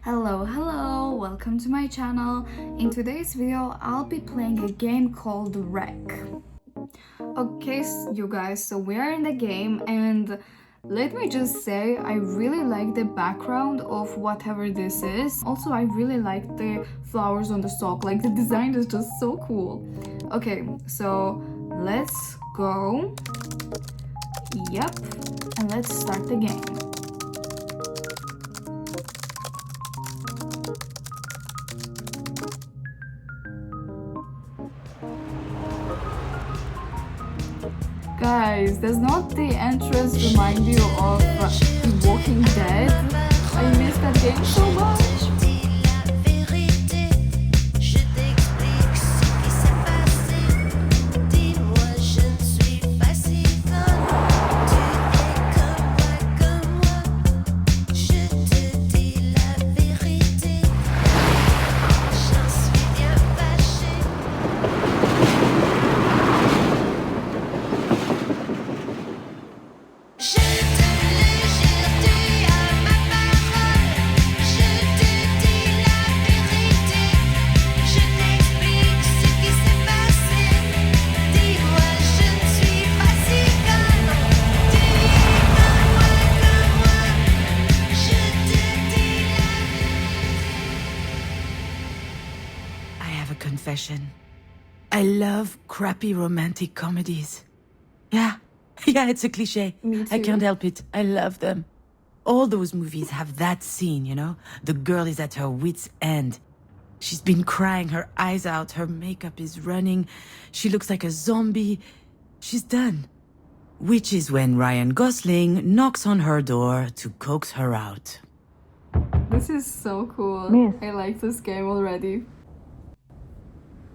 Hello, welcome to my channel. In today's video, I'll be playing a game called Wreck. Okay, you guys, so we are in the game and let me just say, I really like the background of whatever this is. Also, I really like the flowers on the stalk, like the design is just so cool. Okay, so let's go. Yep, and let's start the game. Guys, does not the entrance remind you of The Walking Dead? I miss that game so much. Confession. I love crappy romantic comedies. Yeah, it's a cliche. Me too. I can't help it. I love them. All those movies have that scene, you know? The girl is at her wit's end. She's been crying her eyes out, her makeup is running, she looks like a zombie. She's done. Which is when Ryan Gosling knocks on her door to coax her out. This is so cool. Miss. I like this game already.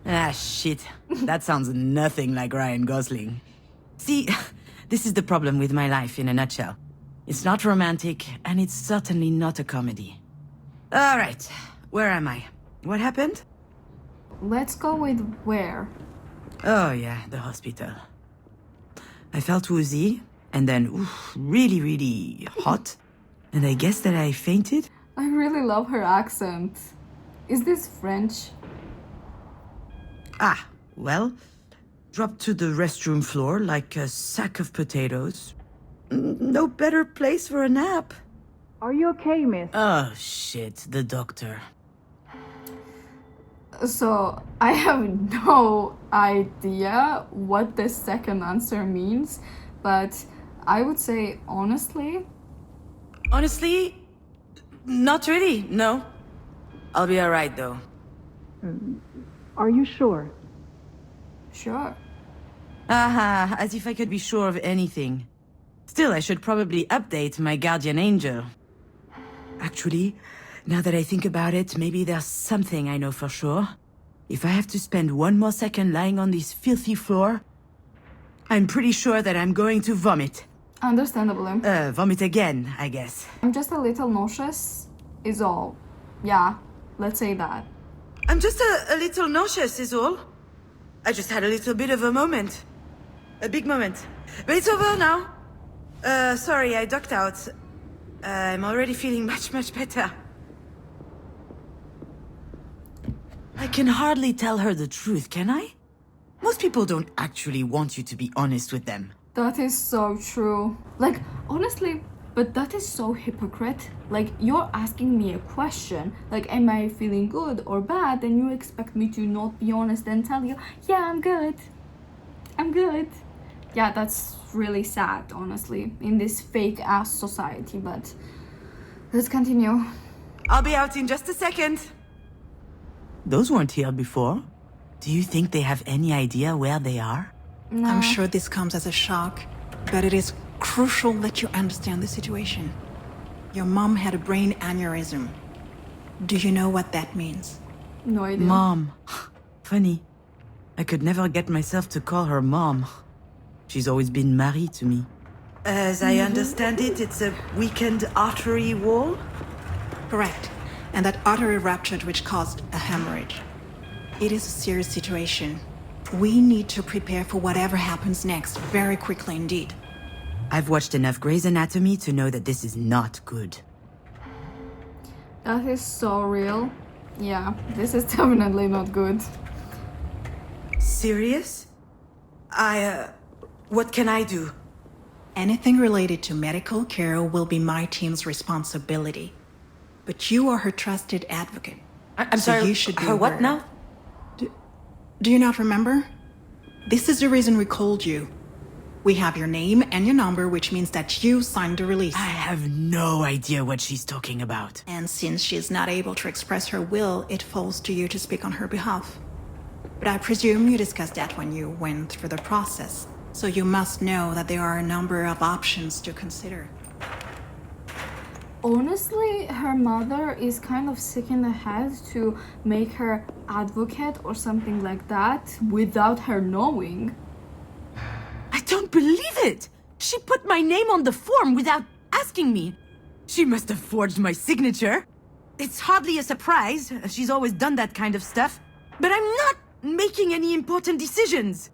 Ah, shit. That sounds nothing like Ryan Gosling. See, this is the problem with my life in a nutshell. It's not romantic, and it's certainly not a comedy. All right, where am I? What happened? Let's go with where? Oh yeah, the hospital. I felt woozy, and then really hot, and I guess that I fainted. I really love her accent. Is this French? Ah, well, dropped to the restroom floor like a sack of potatoes. No better place for a nap. Are you okay, miss? Oh shit, the doctor. So, I have no idea what the second answer means, but I would say honestly. Honestly, not really, no. I'll be alright though. Are you sure? Sure. Aha, as if I could be sure of anything. Still, I should probably update my guardian angel. Actually, now that I think about it, maybe there's something I know for sure. If I have to spend one more second lying on this filthy floor, I'm pretty sure that I'm going to vomit. Understandably. Vomit again, I guess. I'm just a little nauseous, is all. Yeah, let's say that. I'm just a little nauseous, is all. I just had a little bit of a moment. A big moment. But it's over now. Sorry, I ducked out. I'm already feeling much better. I can hardly tell her the truth, can I? Most people don't actually want you to be honest with them. That is so true. Like, honestly, but that is so hypocrite. Like, you're asking me a question, like, am I feeling good or bad? And you expect me to not be honest and tell you, yeah, I'm good. I'm good. Yeah, that's really sad, honestly, in this fake-ass society, but let's continue. I'll be out in just a second. Those weren't here before. Do you think they have any idea where they are? No. I'm sure this comes as a shock, but it is crucial that you understand the situation. Your mom had a brain aneurysm. Do you know what that means? No idea. Mom. Funny. I could never get myself to call her mom. She's always been Marie to me. As I understand it, it's a weakened artery wall? Correct. And that artery ruptured, which caused a hemorrhage. It is a serious situation. We need to prepare for whatever happens next, very quickly indeed. I've watched enough Grey's Anatomy to know that this is not good. That is so real. Yeah, this is definitely not good. Serious? What can I do? Anything related to medical care will be my team's responsibility. But you are her trusted advocate. I'm So sorry, you should be her what aware. now? Do you not remember? This is the reason we called you. We have your name and your number, which means that you signed the release. I have no idea what she's talking about. And since she's not able to express her will, it falls to you to speak on her behalf. But I presume you discussed that when you went through the process. So you must know that there are a number of options to consider. Honestly, her mother is kind of sick in the head to make her advocate or something like that without her knowing. I don't believe it! She put my name on the form without asking me. She must have forged my signature. It's hardly a surprise. She's always done that kind of stuff. But I'm not making any important decisions.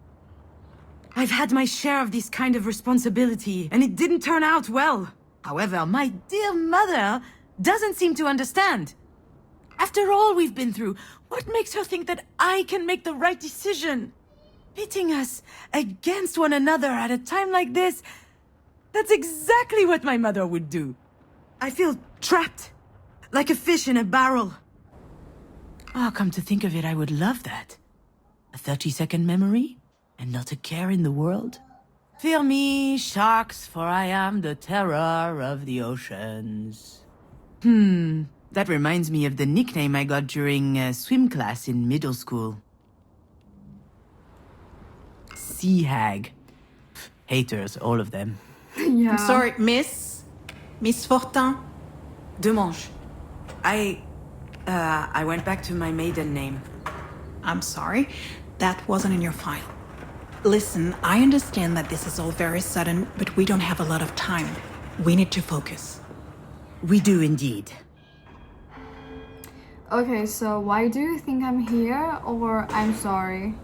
I've had my share of this kind of responsibility, and it didn't turn out well. However, my dear mother doesn't seem to understand. After all we've been through, what makes her think that I can make the right decision? Pitting us against one another at a time like this, that's exactly what my mother would do. I feel trapped, like a fish in a barrel. Oh, come to think of it, I would love that. A 30-second memory, and not a care in the world. Fear me, sharks, for I am the terror of the oceans. That reminds me of the nickname I got during swim class in middle school. Sea Hag. Haters, all of them. Yeah. I'm sorry, Miss Fortin. Demange. I went back to my maiden name. I'm sorry, that wasn't in your file. Listen, I understand that this is all very sudden, but we don't have a lot of time. We need to focus. We do indeed. Okay, so why do you think I'm here, or I'm sorry?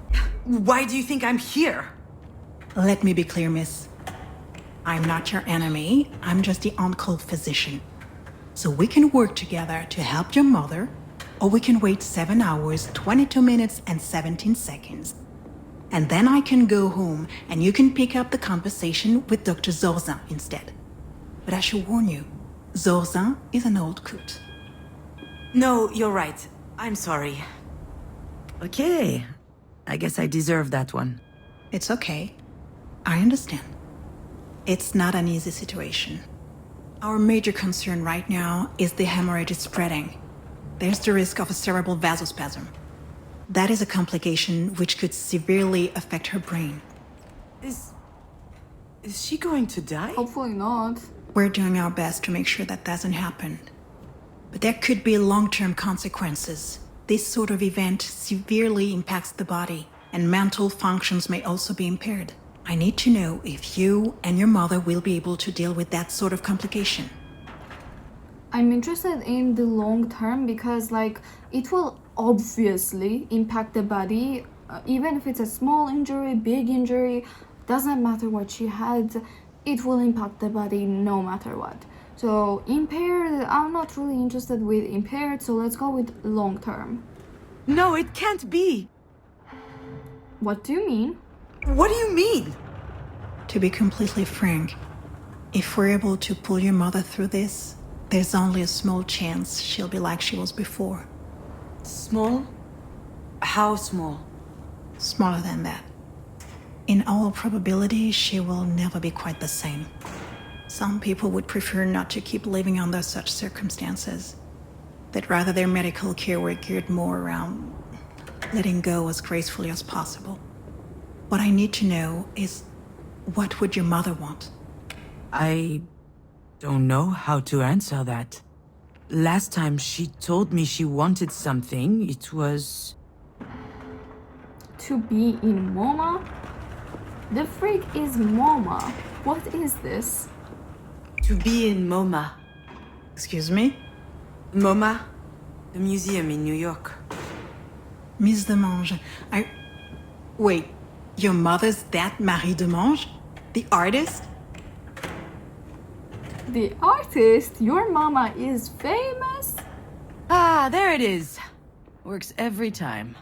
Why do you think I'm here? Let me be clear, miss. I'm not your enemy. I'm just the on-call physician. So we can work together to help your mother, or we can wait 7 hours, 22 minutes, and 17 seconds. And then I can go home, and you can pick up the conversation with Dr. Zorzin instead. But I should warn you, Zorzin is an old coot. No, you're right. I'm sorry. Okay. I guess I deserve that one. It's okay. I understand. It's not an easy situation. Our major concern right now is the hemorrhage is spreading. There's the risk of a cerebral vasospasm. That is a complication which could severely affect her brain. Is she going to die? Hopefully not. We're doing our best to make sure that doesn't happen. But there could be long-term consequences. This sort of event severely impacts the body, and mental functions may also be impaired. I need to know if you and your mother will be able to deal with that sort of complication. I'm interested in the long term because, like, it will obviously impact the body, even if it's a small injury, big injury, doesn't matter what she had, it will impact the body no matter what. So impaired, I'm not really interested with impaired, so let's go with long term. No, it can't be. What do you mean? What do you mean? To be completely frank, if we're able to pull your mother through this, there's only a small chance she'll be like she was before. Small? How small? Smaller than that. In all probability, she will never be quite the same. Some people would prefer not to keep living under such circumstances. They'd rather their medical care were geared more around letting go as gracefully as possible. What I need to know is, what would your mother want? I don't know how to answer that. Last time she told me she wanted something, it was... To be in MoMA? The freak is MoMA. What is this? to be in MoMA. Excuse me? MoMA? The museum in New York. Miss Demange, Wait, your mother's that Marie Demange? The artist? The artist? Your mama is famous? Ah, there it is. Works every time.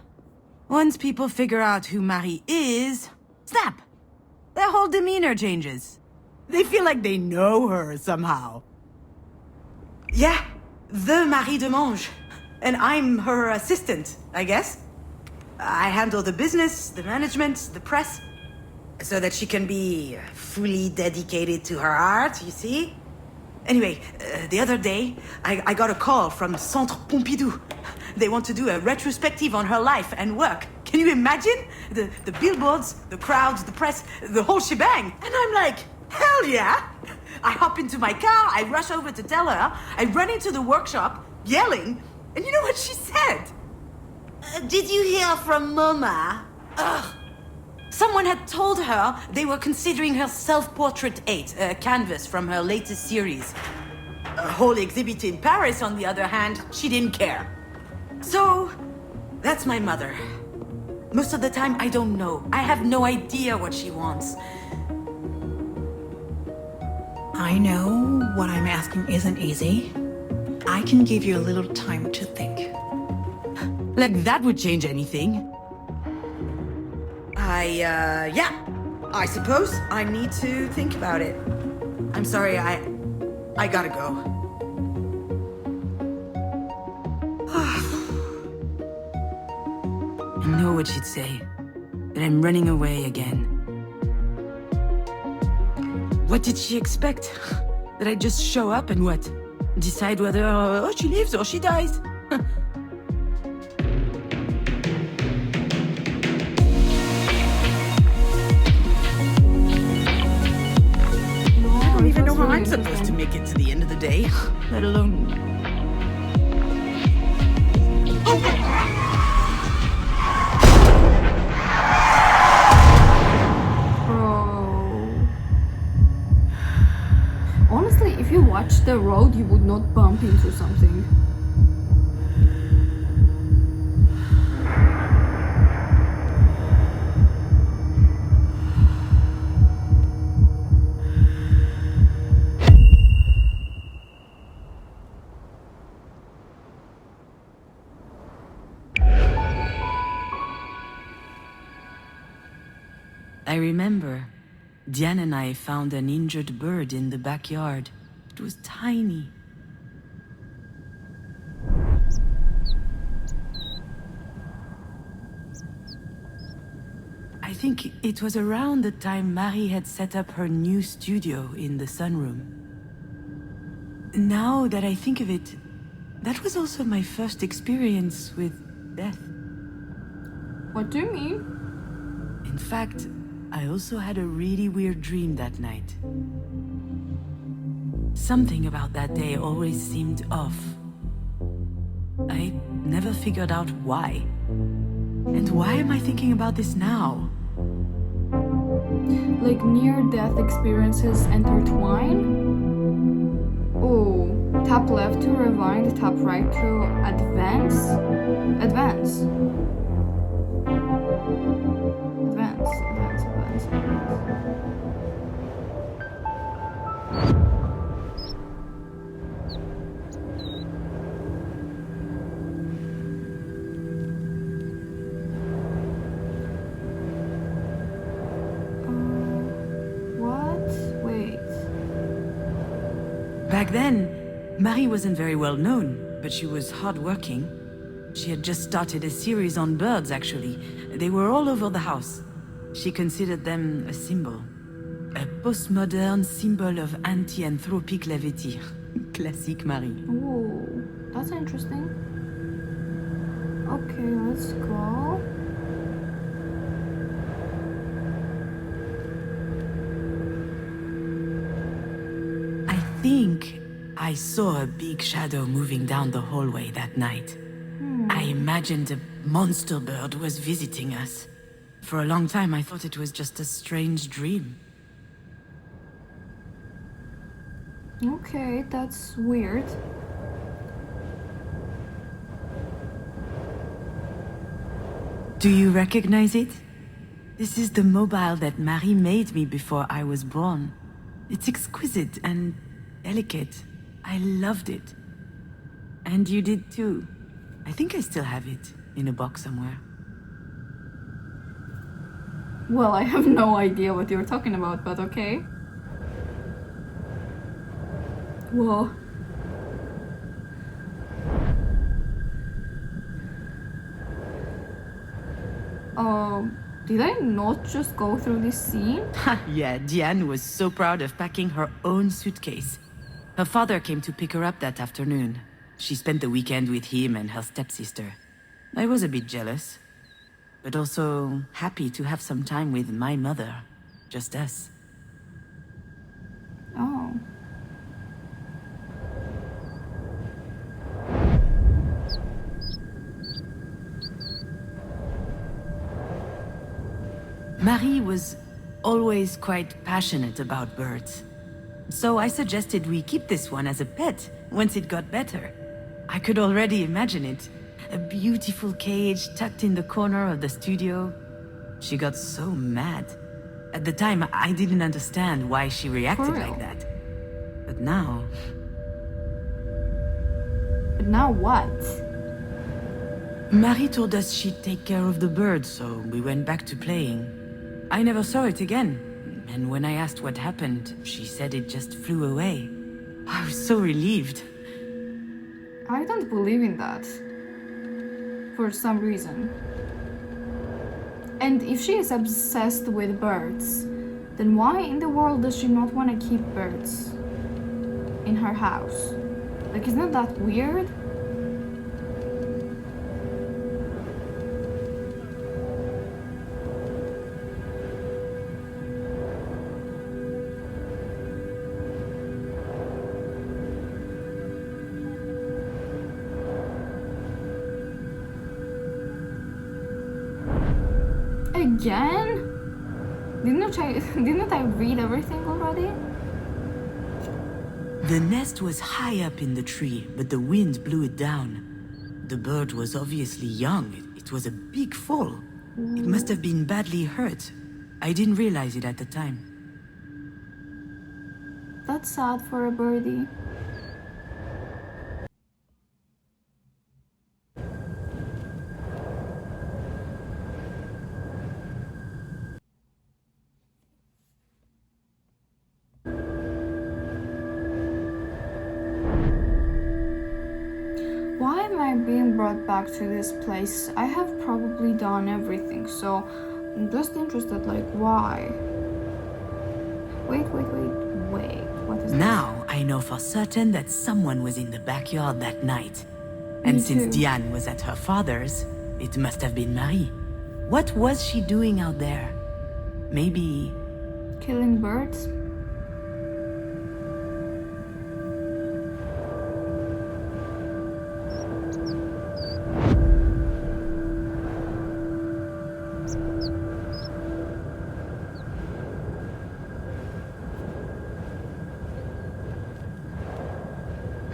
Once people figure out who Marie is, snap! Their whole demeanor changes. They feel like they know her somehow. Yeah, the Marie de Monge. And I'm her assistant, I guess. I handle the business, the management, the press, so that she can be fully dedicated to her art, you see? Anyway, the other day, I got a call from Centre Pompidou. They want to do a retrospective on her life and work. Can you imagine? The billboards, the crowds, the press, the whole shebang. And I'm like, hell yeah! I hop into my car, I rush over to tell her, I run into the workshop, yelling, and you know what she said? Did you hear from Mama? Ugh. Someone had told her they were considering her Self-Portrait 8, a canvas from her latest series. A whole exhibit in Paris, on the other hand, she didn't care. So, that's my mother. Most of the time, I don't know. I have no idea what she wants. I know what I'm asking isn't easy. I can give you a little time to think. Like that would change anything. Yeah. I suppose I need to think about it. I'm sorry, I gotta go. I know what she'd say. That I'm running away again. What did she expect? That I'd just show up and what? Decide whether she lives or she dies? I don't even know how I'm supposed to make it to the end of the day, let alone... Bro. Honestly, if you watch the road, you would not bump into something. I remember, Diane and I found an injured bird in the backyard. It was tiny. I think it was around the time Marie had set up her new studio in the sunroom. Now that I think of it, that was also my first experience with death. What do you mean? In fact, I also had a really weird dream that night. Something about that day always seemed off. I never figured out why. And why am I thinking about this now? Like near-death experiences intertwine? Oh, tap left to rewind, tap right to advance. Advance. What? Wait. Back then, Marie wasn't very well known, but she was hardworking. She had just started a series on birds, actually. They were all over the house. She considered them a symbol. A postmodern symbol of anti-anthropic levity. Classique Marie. Oh, that's interesting. Okay, let's go. I think I saw a big shadow moving down the hallway that night. I imagined a monster bird was visiting us. For a long time, I thought it was just a strange dream. Okay, that's weird. Do you recognize it? This is the mobile that Marie made me before I was born. It's exquisite and delicate. I loved it. And you did too. I think I still have it in a box somewhere. Well, I have no idea what you're talking about, but okay. Whoa. Did I not just go through this scene? Yeah, Diane was so proud of packing her own suitcase. Her father came to pick her up that afternoon. She spent the weekend with him and her stepsister. I was a bit jealous, but also happy to have some time with my mother. Just us. Oh. Marie was always quite passionate about birds. So I suggested we keep this one as a pet once it got better. I could already imagine it. A beautiful cage tucked in the corner of the studio. She got so mad. At the time, I didn't understand why she reacted For real? like that. But now... But now what? Marie told us she'd take care of the bird, so we went back to playing. I never saw it again, and when I asked what happened, she said it just flew away. I was so relieved. I don't believe in that. For some reason. And if she is obsessed with birds, then why in the world does she not want to keep birds in her house? Like, isn't that weird? Again? Didn't I read everything already? The nest was high up in the tree, but the wind blew it down. The bird was obviously young. It was a big fall. It must have been badly hurt. I didn't realize it at the time. That's sad for a birdie. Why am I being brought back to this place? I have probably done everything, so I'm just interested, like, why? Wait, what is Now I know for certain that someone was in the backyard that night. And Me since too. Diane was at her father's, it must have been Marie. What was she doing out there? Maybe... this? Killing birds?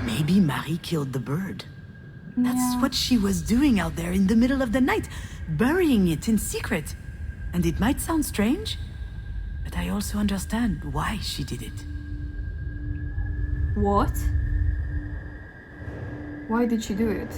Maybe Marie killed the bird. That's Yeah. what she was doing out there in the middle of the night, burying it in secret. And it might sound strange, but I also understand why she did it. What? Why did she do it?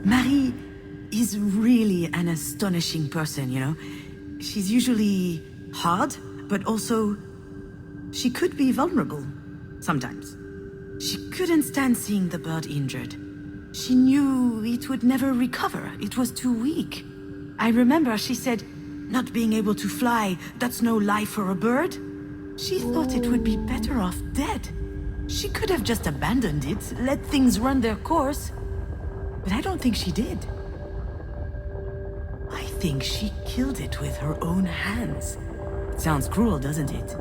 Marie is really an astonishing person, you know? She's usually hard, but also... she could be vulnerable. Sometimes. She couldn't stand seeing the bird injured. She knew it would never recover. It was too weak. I remember she said, "Not being able to fly, that's no life for a bird." She thought it would be better off dead. She could have just abandoned it, let things run their course. But I don't think she did. I think she killed it with her own hands. Sounds cruel, doesn't it?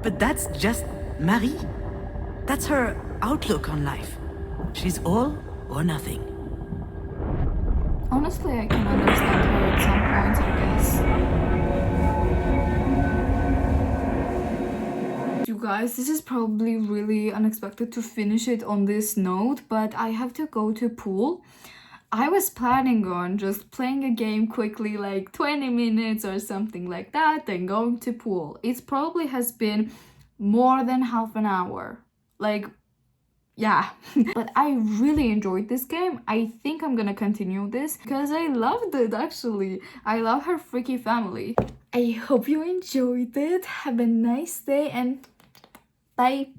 But that's just Marie. That's her outlook on life. She's all or nothing. Honestly, I can understand her at some point, I guess. You guys, this is probably really unexpected to finish it on this note, but I have to go to pool. I was planning on just playing a game quickly, like 20 minutes or something like that, then going to pool. It probably has been more than half an hour. Like, yeah. But I really enjoyed this game. I think I'm gonna continue this because I loved it, actually. I love her freaky family. I hope you enjoyed it. Have a nice day and bye.